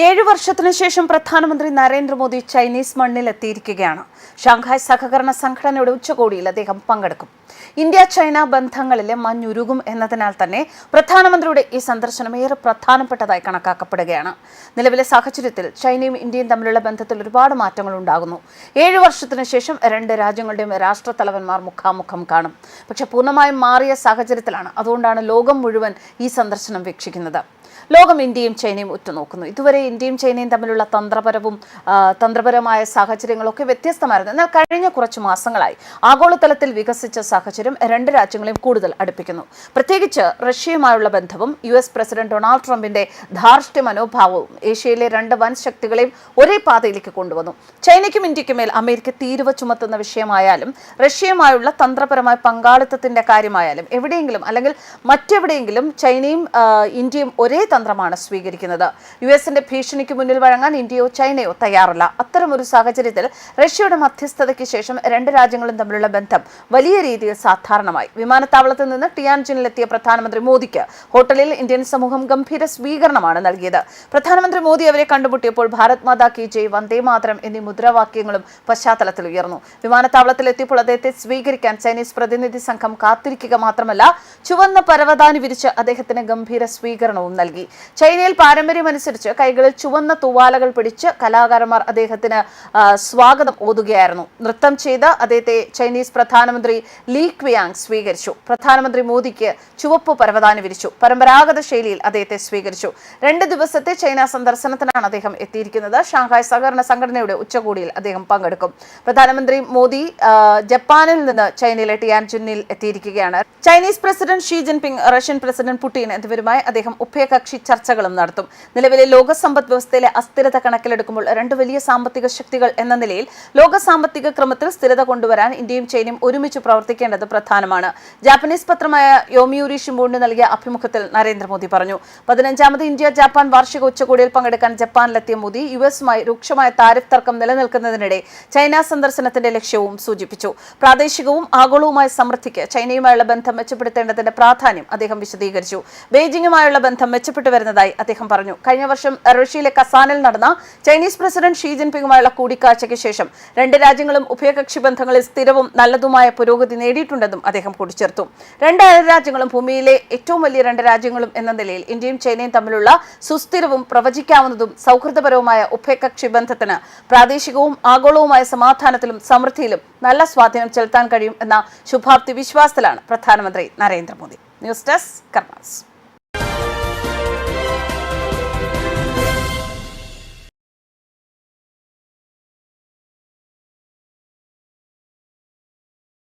7 വർഷത്തിനു ശേഷം പ്രധാനമന്ത്രി നരേന്ദ്രമോദി ചൈനീസ് മണ്ണിലെത്തിയിരിക്കുകയാണ്. ഷാങ്ഹായ് സഹകരണ സംഘടനയുടെ ഉച്ചകോടിയിൽ അദ്ദേഹം പങ്കെടുക്കും. ഇന്ത്യ ചൈന ബന്ധങ്ങളിലെ മഞ്ഞുരുകും എന്നതിനാൽ തന്നെ പ്രധാനമന്ത്രിയുടെ ഈ സന്ദർശനം ഏറെ പ്രധാനപ്പെട്ടതായി കണക്കാക്കപ്പെടുകയാണ്. നിലവിലെ സാഹചര്യത്തിൽ ചൈനയും ഇന്ത്യയും തമ്മിലുള്ള ബന്ധത്തിൽ ഒരുപാട് മാറ്റങ്ങൾ ഉണ്ടാകുന്നു. 7 വർഷത്തിനു ശേഷം രണ്ട് രാജ്യങ്ങളുടെയും രാഷ്ട്രത്തലവന്മാർ മുഖാമുഖം കാണും. പക്ഷേ പൂർണ്ണമായും മാറിയ സാഹചര്യത്തിലാണ്. അതുകൊണ്ടാണ് ലോകം മുഴുവൻ ഈ സന്ദർശനം വീക്ഷിക്കുന്നത്. ലോകം ഇന്ത്യയും ചൈനയും ഉറ്റുനോക്കുന്നു. ഇതുവരെ ഇന്ത്യയും ചൈനയും തമ്മിലുള്ള തന്ത്രപരമായ സാഹചര്യങ്ങളൊക്കെ വ്യത്യസ്തമായിരുന്നു. എന്നാൽ കഴിഞ്ഞ കുറച്ച് മാസങ്ങളായി ആഗോളതലത്തിൽ വികസിച്ച സാഹചര്യം രണ്ട് രാജ്യങ്ങളെയും കൂടുതൽ അടുപ്പിക്കുന്നു. പ്രത്യേകിച്ച് റഷ്യയുമായുള്ള ബന്ധവും US പ്രസിഡന്റ് ഡൊണാൾഡ് ട്രംപിന്റെ ധാർഷ്ട്യ മനോഭാവവും ഏഷ്യയിലെ രണ്ട് വൻ ശക്തികളെയും ഒരേ പാതയിലേക്ക് കൊണ്ടുവന്നു. ചൈനയ്ക്കും ഇന്ത്യയ്ക്കും മേൽ അമേരിക്ക തീരുവ ചുമത്തുന്ന വിഷയമായാലും റഷ്യയുമായുള്ള തന്ത്രപരമായ പങ്കാളിത്തത്തിന്റെ കാര്യമായാലും എവിടെയെങ്കിലും അല്ലെങ്കിൽ മറ്റെവിടെയെങ്കിലും ചൈനയും ഇന്ത്യയും ഒരേ തന്ത്രമാണ് സ്വീകരിക്കുന്നത്. യുഎസിന്റെ ഭീഷണിക്ക് മുന്നിൽ വഴങ്ങാൻ ഇന്ത്യയോ ചൈനയോ തയ്യാറല്ല. അത്തരമൊരു സാഹചര്യത്തിൽ റഷ്യയുടെ മധ്യസ്ഥതയ്ക്ക് ശേഷം രണ്ട് രാജ്യങ്ങളും തമ്മിലുള്ള ബന്ധം വലിയ രീതിയിൽ സാധാരണമായി. വിമാനത്താവളത്തിൽ നിന്ന് ടിയാൻജിനിലെത്തിയ പ്രധാനമന്ത്രി മോദിക്ക് ഹോട്ടലിൽ ഇന്ത്യൻ സമൂഹം ഗംഭീര സ്വീകരണമാണ് നൽകിയത്. പ്രധാനമന്ത്രി മോദി അവരെ കണ്ടുമുട്ടിയപ്പോൾ ഭാരത് മാതാ കി ജയ്, വന്ദേ മാതരം എന്നീ മുദ്രാവാക്യങ്ങളും പശ്ചാത്തലത്തിൽ ഉയർന്നു. വിമാനത്താവളത്തിലെത്തിയപ്പോൾ അദ്ദേഹത്തെ സ്വീകരിക്കാൻ ചൈനീസ് പ്രതിനിധി സംഘം കാത്തിരിക്കുക മാത്രമല്ല ചുവന്ന പരവതാനി വിരിച്ച് അദ്ദേഹത്തിന് ഗംഭീര സ്വീകരണവും നൽകി. ചൈനയിൽ പാരമ്പര്യമനുസരിച്ച് കൈകളിൽ ചുവന്ന തൂവാലകൾ പിടിച്ച് കലാകാരന്മാർ അദ്ദേഹത്തിന് സ്വാഗതം ഓതുകയായിരുന്നു. നൃത്തം ചെയ്ത് അദ്ദേഹത്തെ ചൈനീസ് പ്രധാനമന്ത്രി ലീ ക്വിയാങ് സ്വീകരിച്ചു. പ്രധാനമന്ത്രി മോദിക്ക് ചുവപ്പ് പരവതാനി വിരിച്ചു. പരമ്പരാഗത ശൈലിയിൽ അദ്ദേഹത്തെ സ്വീകരിച്ചു. 2 ദിവസത്തെ ചൈന സന്ദർശനത്തിനാണ് അദ്ദേഹം എത്തിയിരിക്കുന്നത്. ഷാങ്ഹായ് സഹകരണ സംഘടനയുടെ ഉച്ചകോടിയിൽ അദ്ദേഹം പങ്കെടുക്കും. പ്രധാനമന്ത്രി മോദി ജപ്പാനിൽ നിന്ന് ചൈനയിലെ ടിയാൻജിനിൽ എത്തിയിരിക്കുകയാണ്. Chinese president Xi Jinping, Russian president Putin എന്നിവരുമായി അദ്ദേഹം ഉഭയകക്ഷി ചർച്ചകളും നടത്തും. നിലവിലെ ലോക സമ്പദ് വ്യവസ്ഥയിലെ അസ്ഥിരത കണക്കിലെടുക്കുമ്പോൾ രണ്ട് വലിയ സാമ്പത്തിക ശക്തികൾ എന്ന നിലയിൽ ലോക സാമ്പത്തിക ക്രമത്തിൽ സ്ഥിരത കൊണ്ടുവരാൻ ഇന്ത്യയും ചൈനയും ഒരുമിച്ച് പ്രവർത്തിക്കേണ്ടത് പ്രധാനമാണ്. ജാപ്പനീസ് പത്രമായ യോമിയൂരി ഷിംബുവിന് നൽകിയ അഭിമുഖത്തിൽ നരേന്ദ്രമോദി പറഞ്ഞു. 15ാമത് ഇന്ത്യ ജപ്പാൻ വാർഷിക ഉച്ചകോടിയിൽ പങ്കെടുക്കാൻ ജപ്പാനിലെത്തിയ മോദി യുഎസുമായി രൂക്ഷമായ താരിഫ് തർക്കം നിലനിൽക്കുന്നതിനിടെ ചൈന സന്ദർശനത്തിന്റെ ലക്ഷ്യവും സൂചിപ്പിച്ചു. പ്രാദേശികവും ആഗോളവുമായ സമൃദ്ധിക്ക് ചൈനയുമായുള്ള ബന്ധം മെച്ചപ്പെടുത്തേണ്ടതിന്റെ പ്രാധാന്യം അദ്ദേഹം വിശദീകരിച്ചു. ബെയ്ജിംഗുമായുള്ള ബന്ധം മെച്ചപ്പെട്ടു വരുന്നതായി അദ്ദേഹം പറഞ്ഞു. കഴിഞ്ഞ വർഷം റഷ്യയിലെ കസാനിൽ നടന്ന ചൈനീസ് പ്രസിഡന്റ് ഷീ ജിൻപിങ്ങുമായുള്ള കൂടിക്കാഴ്ചയ്ക്ക് ശേഷം രണ്ട് രാജ്യങ്ങളും ഉഭയകക്ഷി ബന്ധങ്ങളിൽ സ്ഥിരവും നല്ലതുമായ പുരോഗതി നേടിയിട്ടുണ്ടെന്നും അദ്ദേഹം കൂട്ടിച്ചേർത്തു. രണ്ട് രാജ്യങ്ങളും ഭൂമിയിലെ ഏറ്റവും വലിയ രണ്ട് രാജ്യങ്ങളും എന്ന നിലയിൽ ഇന്ത്യയും ചൈനയും തമ്മിലുള്ള സുസ്ഥിരവും പ്രവചിക്കാവുന്നതും സൗഹൃദപരവുമായ ഉഭയകക്ഷി ബന്ധത്തിന് പ്രാദേശികവും ആഗോളവുമായ സമാധാനത്തിലും സമൃദ്ധിയിലും നല്ല സ്വാധീനം ചെലുത്താൻ കഴിയും എന്ന ശുഭാപ്തി വിശ്വാസത്തിലാണ് പ്രധാനമന്ത്രി നരേന്ദ്രമോദി. News desk karmas.